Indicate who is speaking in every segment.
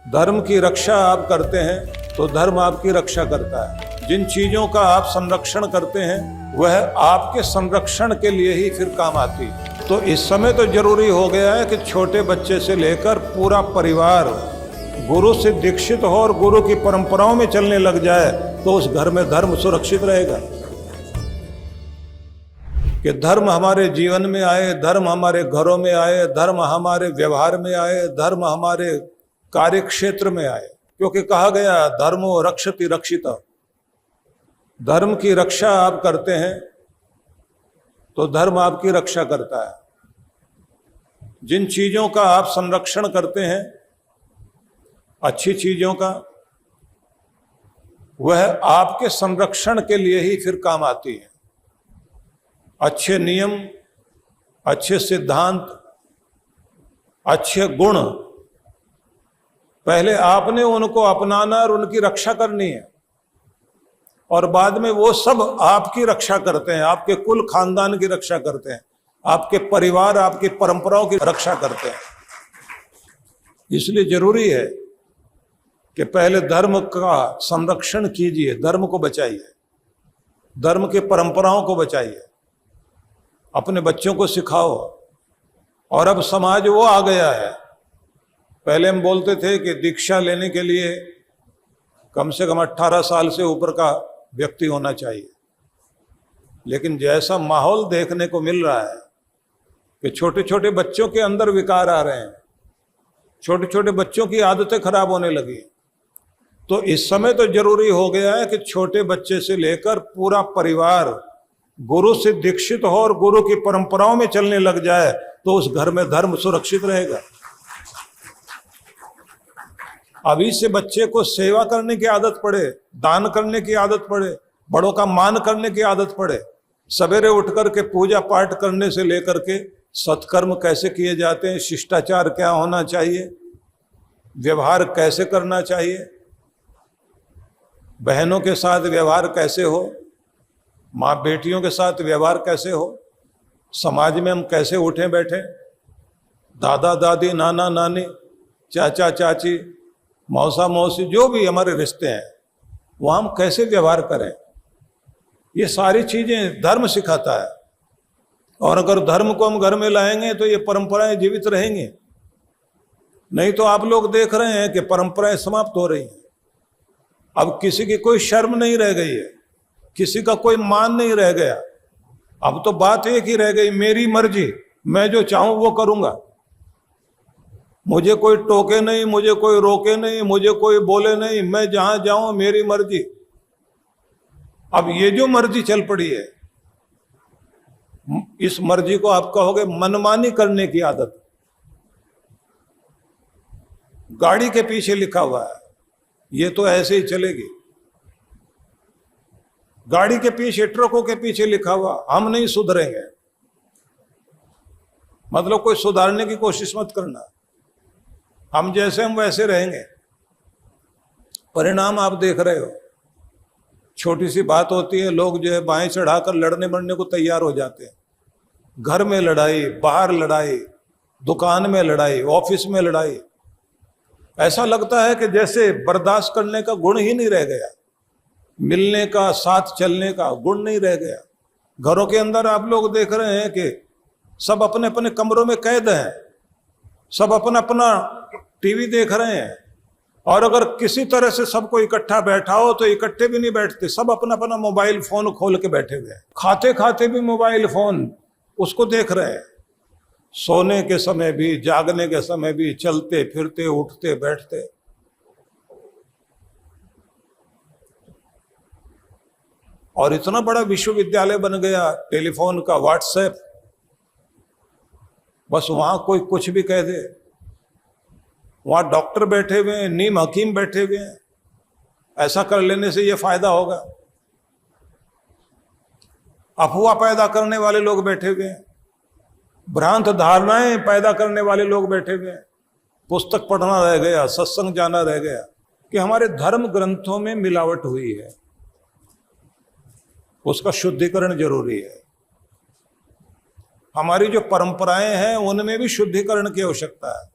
Speaker 1: धर्म की रक्षा आप करते हैं तो धर्म आपकी रक्षा करता है। जिन चीजों का आप संरक्षण करते हैं वह आपके संरक्षण के लिए ही फिर काम आती है। तो इस समय तो जरूरी हो गया है कि छोटे बच्चे से लेकर पूरा परिवार गुरु से दीक्षित हो और गुरु की परंपराओं में चलने लग जाए तो उस घर में धर्म सुरक्षित रहेगा। कि धर्म हमारे जीवन में आए, धर्म हमारे घरों में आए, धर्म हमारे व्यवहार में आए, धर्म हमारे कार्य क्षेत्र में आए। क्योंकि कहा गया धर्मो रक्षति रक्षिता। धर्म की रक्षा आप करते हैं तो धर्म आपकी रक्षा करता है। जिन चीजों का आप संरक्षण करते हैं, अच्छी चीजों का, वह आपके संरक्षण के लिए ही फिर काम आती है। अच्छे नियम, अच्छे सिद्धांत, अच्छे गुण, पहले आपने उनको अपनाना और उनकी रक्षा करनी है और बाद में वो सब आपकी रक्षा करते हैं, आपके कुल खानदान की रक्षा करते हैं, आपके परिवार, आपकी परंपराओं की रक्षा करते हैं। इसलिए जरूरी है कि पहले धर्म का संरक्षण कीजिए, धर्म को बचाइए, धर्म की परंपराओं को बचाइए, अपने बच्चों को सिखाओ। और अब समाज वो आ गया है, पहले हम बोलते थे कि दीक्षा लेने के लिए कम से कम 18 साल से ऊपर का व्यक्ति होना चाहिए, लेकिन जैसा माहौल देखने को मिल रहा है कि छोटे छोटे बच्चों के अंदर विकार आ रहे हैं, छोटे छोटे बच्चों की आदतें खराब होने लगी, तो इस समय तो जरूरी हो गया है कि छोटे बच्चे से लेकर पूरा परिवार गुरु से दीक्षित हो और गुरु की परंपराओं में चलने लग जाए तो उस घर में धर्म सुरक्षित रहेगा। अभी से बच्चे को सेवा करने की आदत पड़े, दान करने की आदत पड़े, बड़ों का मान करने की आदत पड़े, सवेरे उठ करके पूजा पाठ करने से लेकर के सत्कर्म कैसे किए जाते हैं, शिष्टाचार क्या होना चाहिए, व्यवहार कैसे करना चाहिए, बहनों के साथ व्यवहार कैसे हो, माँ बेटियों के साथ व्यवहार कैसे हो, समाज में हम कैसे उठे बैठे, दादा दादी, नाना नानी, चाचा चाची, मौसा मौसी, जो भी हमारे रिश्ते हैं वहाँ हम कैसे व्यवहार करें, ये सारी चीजें धर्म सिखाता है। और अगर धर्म को हम घर में लाएंगे तो ये परंपराएं जीवित रहेंगी। नहीं तो आप लोग देख रहे हैं कि परंपराएं समाप्त हो रही हैं। अब किसी की कोई शर्म नहीं रह गई है, किसी का कोई मान नहीं रह गया। अब तो बात एक ही रह गई, मेरी मर्जी, मैं जो चाहूं वो करूंगा, मुझे कोई टोके नहीं, मुझे कोई रोके नहीं, मुझे कोई बोले नहीं, मैं जहां जाऊं मेरी मर्जी। अब ये जो मर्जी चल पड़ी है, इस मर्जी को आप कहोगे मनमानी करने की आदत। गाड़ी के पीछे लिखा हुआ है, ये तो ऐसे ही चलेगी। गाड़ी के पीछे, ट्रकों के पीछे लिखा हुआ हम नहीं सुधरेंगे, मतलब कोई सुधारने की कोशिश मत करना, हम जैसे हम वैसे रहेंगे। परिणाम आप देख रहे हो। छोटी सी बात होती है, लोग जो है बाएं चढ़ाकर लड़ने मरने को तैयार हो जाते हैं। घर में लड़ाई, बाहर लड़ाई, दुकान में लड़ाई, ऑफिस में लड़ाई। ऐसा लगता है कि जैसे बर्दाश्त करने का गुण ही नहीं रह गया, मिलने का, साथ चलने का गुण नहीं रह गया। घरों के अंदर आप लोग देख रहे हैं कि सब अपने अपने कमरों में कैद हैं, सब अपना अपना टीवी देख रहे हैं। और अगर किसी तरह से सबको इकट्ठा बैठा हो तो इकट्ठे भी नहीं बैठते, सब अपना अपना मोबाइल फोन खोल के बैठे हुए हैं। खाते खाते भी मोबाइल फोन उसको देख रहे हैं, सोने के समय भी, जागने के समय भी, चलते फिरते, उठते बैठते। और इतना बड़ा विश्वविद्यालय बन गया टेलीफोन का, व्हाट्सएप, बस वहां कोई कुछ भी कह दे। वहां डॉक्टर बैठे हुए हैं, नीम हकीम बैठे हुए हैं, ऐसा कर लेने से ये फायदा होगा। अफवाह पैदा करने वाले लोग बैठे हुए हैं, भ्रांत धारणाएं पैदा करने वाले लोग बैठे हुए हैं। पुस्तक पढ़ना रह गया, सत्संग जाना रह गया कि हमारे धर्म ग्रंथों में मिलावट हुई है, उसका शुद्धिकरण जरूरी है। हमारी जो परंपराएं हैं उनमें भी शुद्धिकरण की आवश्यकता है।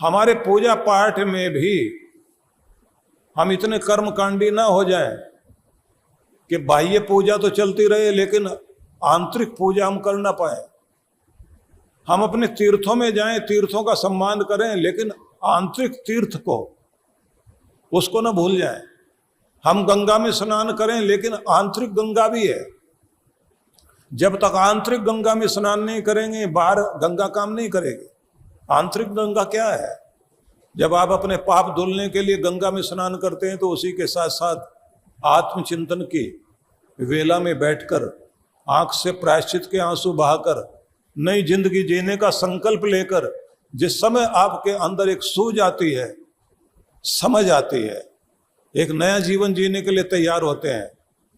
Speaker 1: हमारे पूजा पाठ में भी हम इतने कर्मकांडी ना हो जाएं कि बाह्य पूजा तो चलती रहे लेकिन आंतरिक पूजा हम कर ना पाए। हम अपने तीर्थों में जाएं, तीर्थों का सम्मान करें, लेकिन आंतरिक तीर्थ को उसको ना भूल जाएं। हम गंगा में स्नान करें, लेकिन आंतरिक गंगा भी है। जब तक आंतरिक गंगा में स्नान नहीं करेंगे, बाहर गंगा काम नहीं करेगी। आंतरिक गंगा क्या है? जब आप अपने पाप धुलने के लिए गंगा में स्नान करते हैं तो उसी के साथ साथ आत्मचिंतन की वेला में बैठकर, आंख से प्रायश्चित के आंसू बहाकर, नई जिंदगी जीने का संकल्प लेकर, जिस समय आपके अंदर एक सूझ आती है, समझ आती है, एक नया जीवन जीने के लिए तैयार होते हैं,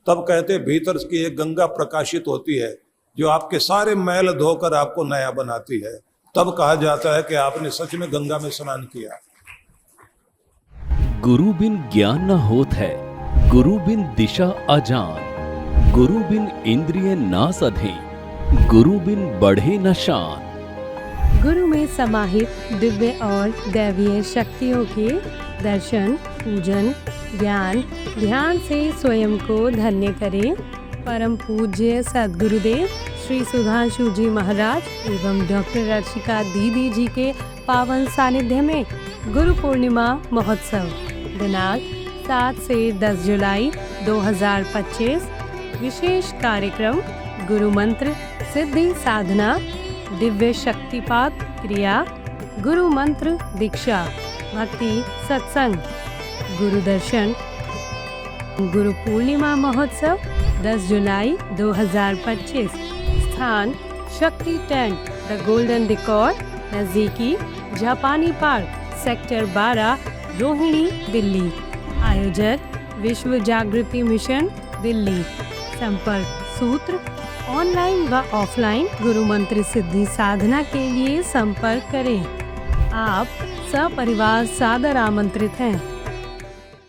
Speaker 1: तब कहते भीतर की एक गंगा प्रकाशित होती है जो आपके सारे मैल धोकर आपको नया बनाती है। तब कहा जाता है कि आपने सच में गंगा में स्नान किया।
Speaker 2: गुरु बिन ज्ञान न होत है, गुरु बिन दिशा अजान, गुरु बिन इंद्रिय ना सधे, गुरु बिन बढ़े न शान।
Speaker 3: गुरु में समाहित दिव्य और दैवीय शक्तियों के दर्शन, पूजन, ज्ञान, ध्यान से स्वयं को धन्य करें। परम पूज्य सद्गुरुदेव श्री सुधांशु जी महाराज एवं डॉक्टर अर्चिका दीदी जी के पावन सानिध्य में गुरु पूर्णिमा महोत्सव दिनांक 7 से 10 जुलाई 2025। विशेष कार्यक्रम गुरु मंत्र सिद्धि साधना, दिव्य शक्तिपात क्रिया, गुरु मंत्र दीक्षा, भक्ति सत्संग, गुरु दर्शन। गुरु पूर्णिमा महोत्सव 10 जुलाई 2025। स्थान शक्ति टेंट, द गोल्डन डिकॉर, नजदीकी जापानी पार्क, सेक्टर 12, रोहिणी, दिल्ली। आयोजक विश्व जागृति मिशन, दिल्ली। संपर्क सूत्र ऑनलाइन व ऑफलाइन गुरु मंत्र सिद्धि साधना के लिए संपर्क करें। आप सपरिवार सादर आमंत्रित हैं।